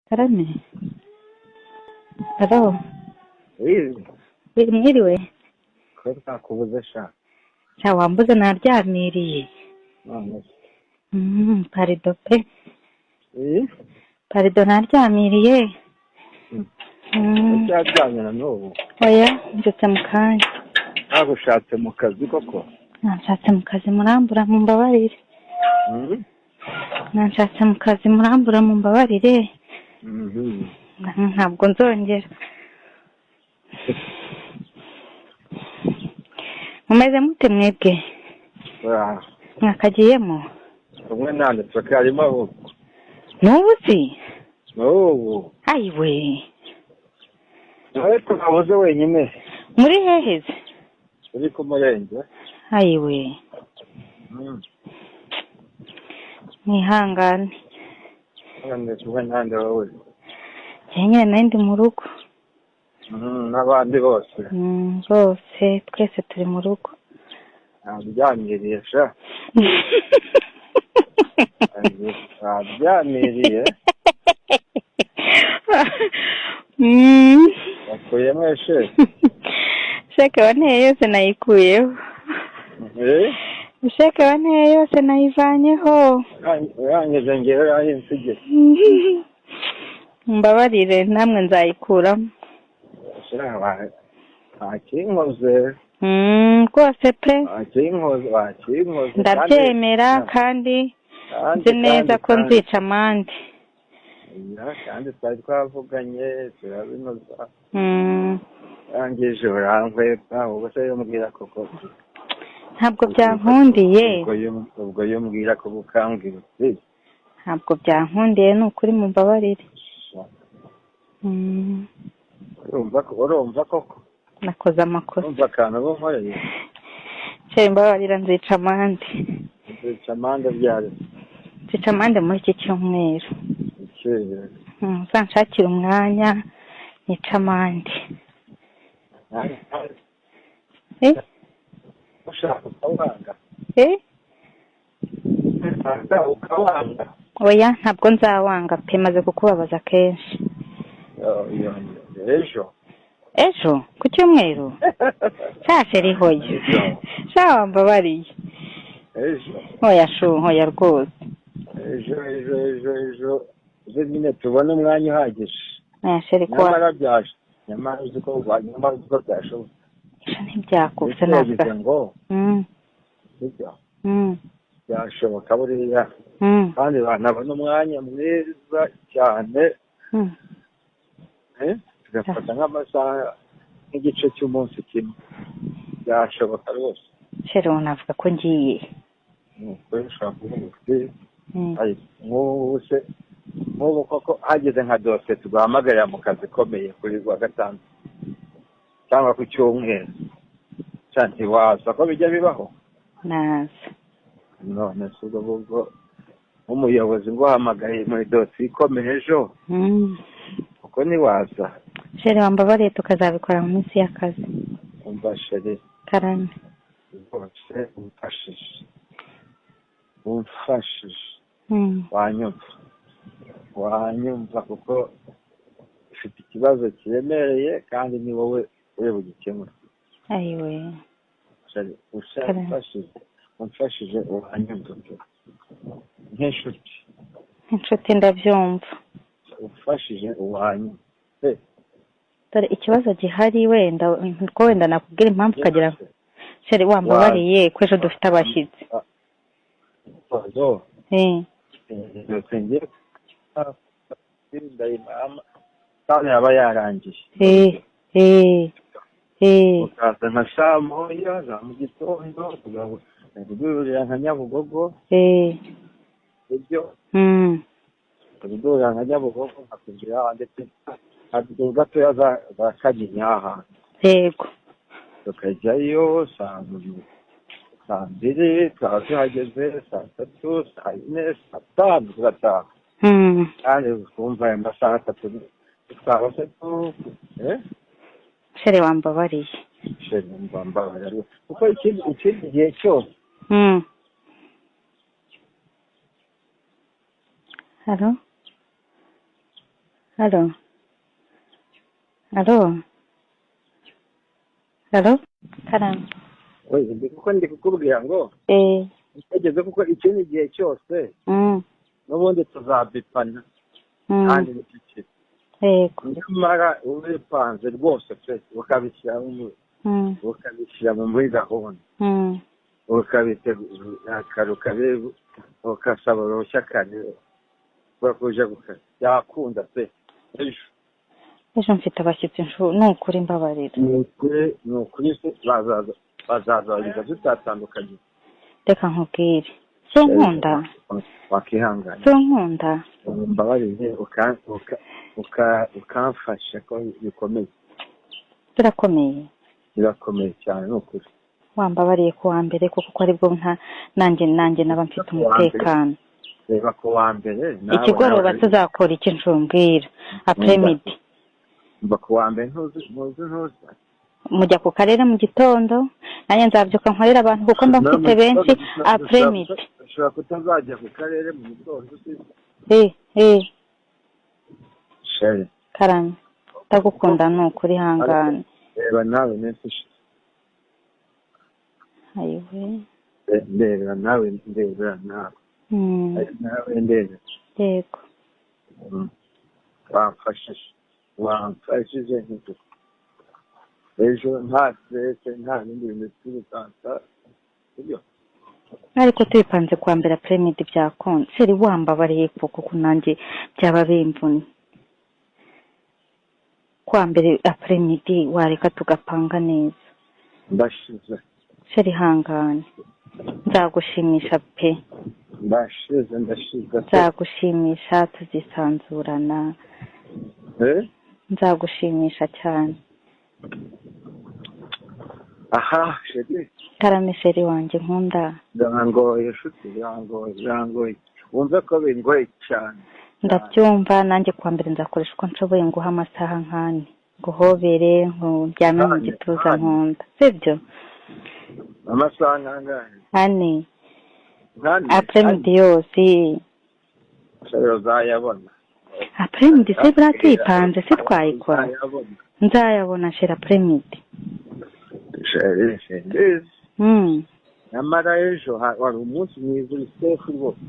Karame. Halo. Mwiriwe. Ko twakubuze sha. Sha wambuze naryamiriye. Parido pe. Parido naryamiriye. Cyaryamye n'ubu. Oya, ndetse mu kanya. Nagushatse mu kazi koko. Nanshatse mu kazi murambura mu mbabarire. Nanshatse mu kazi murambura mu mbabarire. Ntabwo nzongera. Mumeze mute mwebwe? Mwakagiyemo? Umwe nanditse karimo abo. N'ubu si? N'ubu. Ayiwe. Ariko nabuze wenyine. Muri heheze? Uri ku murenge. Ayiwe. Nihangane. None tuwe nande wowe. Nyine nandi mu rugo. N'abandi bose. Bose twese turi mu rugo. Nabyamiriye sha. Nabyamiriye. Wakuyemo sheke. Sheke wanteye yose nayikuyeho. Sheke wanteye yose nayivanyeho. Urangije ngewe yahinsige. Mbabarire namwe nzayikuramo. Ntakinkoze. Rwose pe. Ntakinkoze. Ndabyemera kandi nzi neza ko nzica amande. Kandi twari twavuganye turabinoza. Yangije urankwepa ubwo se yumubwira koko. Ntabwo byankundiye. Ubwo yumubwira ko bukambwira. Ntabwo byankundiye ni ukuri mu mbabarire. Urumva koko. Nakoze amakosa. Urumva akantu bunkoreye. Cye mbabarira nzica amande. Nzica amande byari. Nzica amande muri iki cyumweru. Ikeye. Uzanshakira umwanya nica amande. Ushaka ukawanga. Ukawanga. Oya ntabwo nzawanga pe maze kukubabaza kenshi. Ejo ku cyumweru. Cyashe rihoye. Shawa mbabariye. Oya hoya rwose. Ejo nyine tubone umwanya uhagije. Sheri kwa. Nyamara uzi ko byashoboka. Ntibyakubse ntabwo. Ngo. Byashoboka buriya. Kandi banabona umwanya mwiza cyane. Tugafata nk'amasaha nk'igice cy'umunsi kimwe. Byashoboka rwose. Sheri unavuga ko ngiye. Ushobora kuvuga uti nk'ubu koko hageze nka dosiye tugahamagarira mu kazi ikomeye kuri wa gatanu cyangwa ku cyumweru cyane waza ko bijya bibaho naza none si ubwo nk'umuyobozi ngo uhamagaye muri dosiye ikomeye ejo kuko ntiwaza. Sheri wambabariye tukazabikora mu minsi y'akazi. Umva sheri karame rwose umfashije wanyumva kuko ufite ikibazo kiremereye kandi ni wowe uri bugikemure. Ayiwe umfashije wanyumva nk'inshuti ndabyumva. umfashije wanyumva. Dore ikibazo gihari wenda ko wenda nakubwira impamvu ukagira Sheri wambabariye ko ejo dufite abashyitsi. Kandi yaba yarangiye. Ukaza nka saa moya za mu gitondo tugahurira nka Nyabugogo. Ibyo tugahurira nka Nyabugogo nkakubwira ndetse hari gatoya za Kanyinya. Yego. Tukajyayo saa 2 tukaba tuhageze saa 3 saa 4 saa 5 tugataha. Kandi twumva aya masaha 3 tukaba se Sheri wambabariye. Sheri wambabariye kuko ikindi gihe cyose. Halo Halo. Halo. Halo. Karame. oye kuko ndi kukubwira ngo ugeze kuko ikindi gihe cyose n'ubundi tuzabipana kandi n'ikiki nyamara ubipanze rwose pe ukabishyira muri gahunda ukabitegura ukasaba uruhushya kare bakuje gukora yakunda pe ejo mfite abashyitsi ni ukuri mbabarira ni ukuri se bazazabariza tutatandukanye reka nkubwire so nkunda wakihangana so nkunda mbabarire ukamfasha ko bikomeye birakomeye cyane ni ukuri wambabariye ku wa mbere kuko aribwo nanjye naba mfite umutekano reba ku wa mbere ikigoroba tuzakora iki ncumbwira apremidi mba ku wa mbere ntuzi mujya ku karere mu gitondo nanjye nzabyuka nkorera abantu kuko mba mfite benshi apremidi ushobora kutazajya ku karere mu gitondo sheri karame ndagukunda ni ukuri hangana reba nawe nese ayiwe ndebera nawe yego wamfashije nk'uko ejo nta stress nta bindi bintu by'ubutanta sibyo ariko tubipanze kwa mbere apremidi byakunda seri wambabariye kuko nanjye byaba bimvunye kwa mbere apremidi wareka tugapanga neza ndashize seri hangane nzagushimisha pe ndashize nzagushimisha tuzisanzurana nzagushimisha cyane aha sheri karame sheri wanjye nkunda birangoye nshuti birangoye wumve ko bingoye cyane ndabyumva nanjye kwa mbere nzakoresha uko nshoboye nguha amasaha nkane nguhobere nkuryame mu gituza nkunda sibyo amasaha nkangane ane apremidi yose sheri uzayabona apremidi se buriya tuyipanze se twayikora nzayabona sheri apremidi sheri nyamara ejo wari umunsi mwiza uri sefu rwose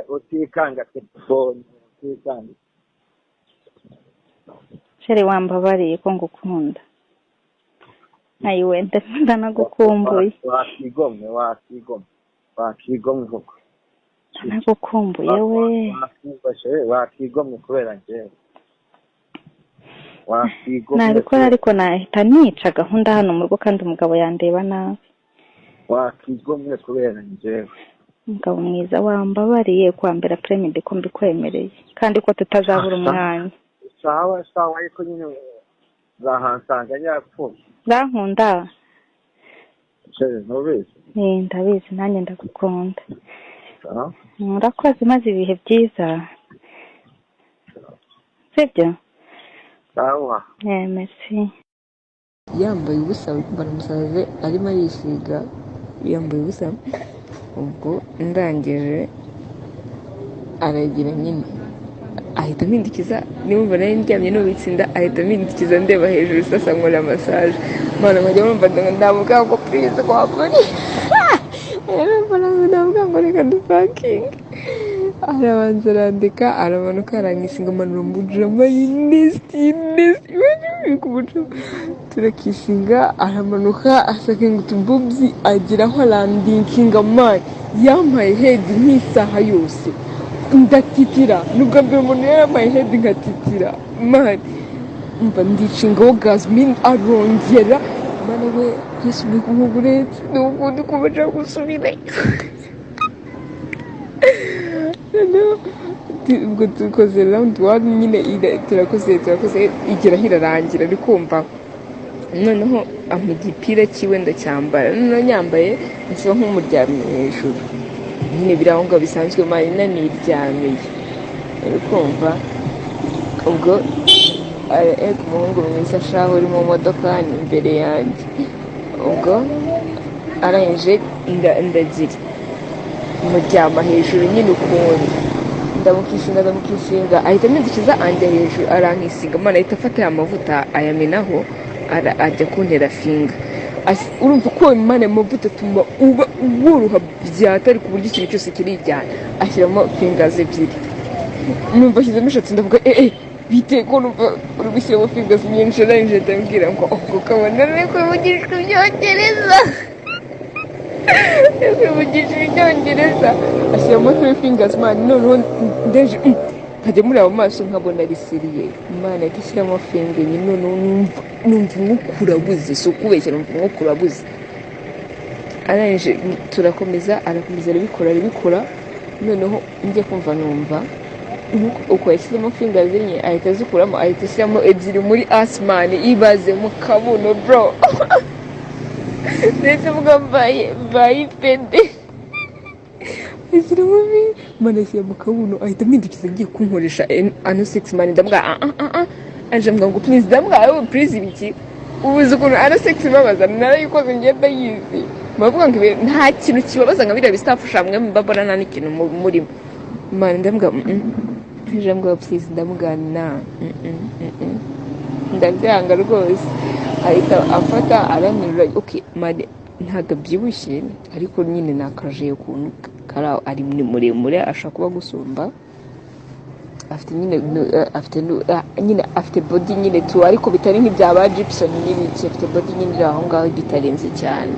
utikanga telefone utikanga sheri wambabariye ko ngukunda ayiwe ndanagukumbuye wakigomwe koko ndanagukumbuye we wakigomwe kubera njyewe nabikora ariko nahita nica gahunda hano mu rugo kandi umugabo yandeba nabi wakigomwe kubera njyewe umugabo mwiza wambabariye kwa mbere apremidi ko mbikwemereye kandi ko tutazabura umwanya sawa ariko nyine zahansanga yapfuye zankunda ntubizi ndabizi nanjye ndagukunda murakoze maze ibihe byiza sibyo sawa merci yambaye ubusa baramusaze arimo yisiga yambaye ubusa ubwo ndangije aragira nyine ahita mpindukiza nimba nari ndyamye n'ubitsinda ahita mpindukiza ndeba hejuru sasa nkora massage mana nkajya numva ndavuga ngo please kwa kuri ndavuga ngo reka dupakinge arabanza arandika aramanuka arangisinga amanura mu drama y'inesti turakisinga aramanuka asaka ngo utububyi agira aho arandinkinga mani yampaye hedi nk'isaha yose ndatitira nubwo mbere umuntu yarampaye hedi ngatitira mani mba ndicingaho gazmin arongera mana we yasubiye kumuguretse n'ubundi kubaja gusubirayo ubwo dukoze round one nyine turakoze igeraho irarangira ari kumva noneho ampa igipira kiwe ndacyambara noneho nyambaye nsiba nk'umuryamye hejuru nyine biri aho ngaho bisanzwe marina niryamiye ari kumva ubwo umuhungu mwiza shaho uri mu modoka ni imbere yanjye ubwo arangije ndagira muryama hejuru nyine ukuntu ndamukishinga ahita ampindukiza anja hejuru arankisiga mana ahita afata ya mavuta ayamenaho ajya kuntera finga urumva ko imana amavuta atuma uba woroha byatari ku buryo ikintu cyose kirijyana ashyiramo fingers ebyiri numva ashyizemo eshatu ndavuga bite ko numva uri gushyiramo fingers nyinshi arangije ndambwira ngo ukabona rero kwivugishwa ibyongereza ashyiramo 3 fingers man noneho ndeje nkajya muri abo maso nkabona ari seriye imana itishyiramo finge nyine numva nk'ukurabuze si ukubeshya numva nk'ukurabuze arangije turakomeza arabikora noneho njye kumva numva uko yashyizemo fingers enye ahita azikuramo ahita ashyiramo ebyiri muri asmani ibaze mu kabuno bro ndetse mvuga mbaye pede ashyiramo manashyira mu kabuno ahita mpindukiza ngiye kunkoresha ano 6 man ndambwa anje mbwa ngo please ndambwa please ibiki ubuze ukuntu ano 6 babaza narayikoze ngenda yizi bavuga ngo nta kintu kibabaza nka biriya bistafusha mwe mbabona nta n'ikintu muri man ndambwa anje mbwa please ndamugana ndabyanga rwose ahita afata aranirura okay made ntago byibushye ariko nyine nakaje ukuntu kara ari muremure ashaka kuba gusumba afite nyine afite body nyine tu ariko bitari nk'ibyaba Gibson n'ibiki afite body nyine aho ngaho bitarenze cyane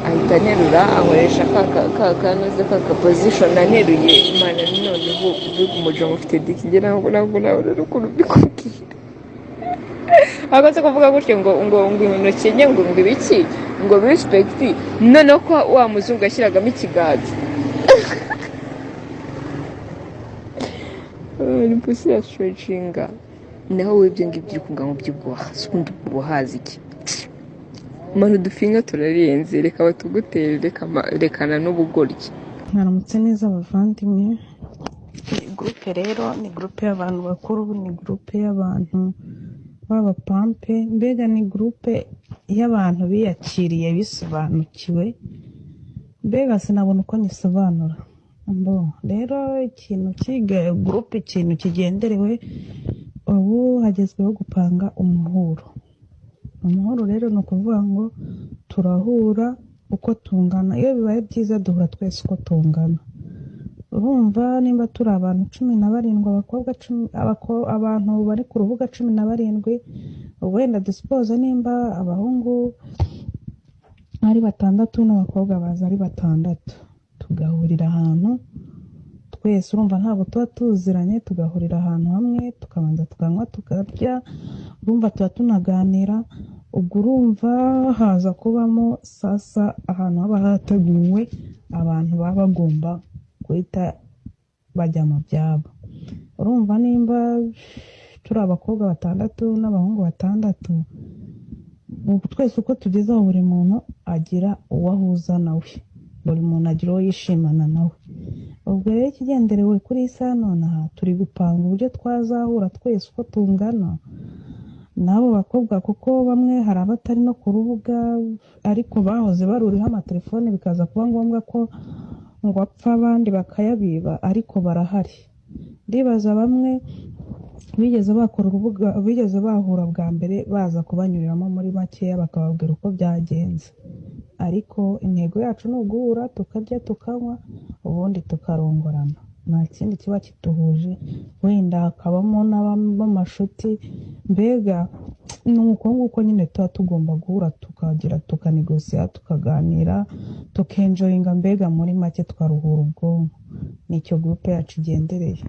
ahita nerura ankoresha kanoze kaka position aneruye imana noneho umujongo ufite diki ngira ntabwo nawe ukuntu bikubwira agaze kuvuga gutyo ngo intoki enye ngo ibiki ngo respect noneho ko wa muzungu ashyiragamo ikiganza ni pusi ya stretchinga naho webye ngibyo kunga ngo byubwaha sundi buhazi iki manu dufinga turarenze reka batugutere rekana n'ubugoryi mwaramutse neza abavandimwe groupe rero ni groupe y'abantu bakuru ni groupe y'abantu baba pampe mbega ni groupe y'abantu biyakiriye bisobanukiwe mbega sinabona uko nyisobanura rero ikintu kiga groupe ikintu kigenderewe ubu hagezweho gupanga umuhuro rero ni ukuvuga ngo turahura uko tungana iyo bibaye byiza duhura twese uko tungana urumva nimba turi abantu 17 abakobwa 10 abantu bari ku rubuga 17 wenda dispose nimba abahungu ari 6 n'abakobwa baza ari 6 tugahurira ahantu twese urumva ntabwo tuba tuziranye tugahurira ahantu hamwe tukabanza tukanywa tukarya urumva tuba tunaganira ubwo urumva haza kubamo sasa ahantu haba hateguwe abantu baba bagomba guhita bajya mu byabo urumva nimba turi abakobwa 6 n'abahungu 6 twese uko tugezeho buri muntu agira uwo ahuza nawe buri muntu agira uwo yishimana nawe ubwo rero ikigenderewe kuri isa nonaha turi gupanga uburyo twazahura twese uko tungana nabo bakobwa kuko bamwe hari abatari no ku rubuga ariko bahoze baruriho amatelefone bikaza kuba ngombwa ko ngo apfa abandi bakayabiba ariko barahari ndibaza bamwe bigeze bakora urubuga bigeze bahura bwa mbere baza kubanyuriramo muri makeya bakababwira uko byagenze ariko intego yacu ni uguhura tukarya tukanywa ubundi tukarongorana nta kindi kiba kituhuje wenda hakabamo n'amashuti mbega nuko nguko nyine tuba tugomba guhura tukagira tukanegosiya tukaganira tukenjoyinga mbega muri make twaruhura ubwonko nicyo groupe yacu igendereye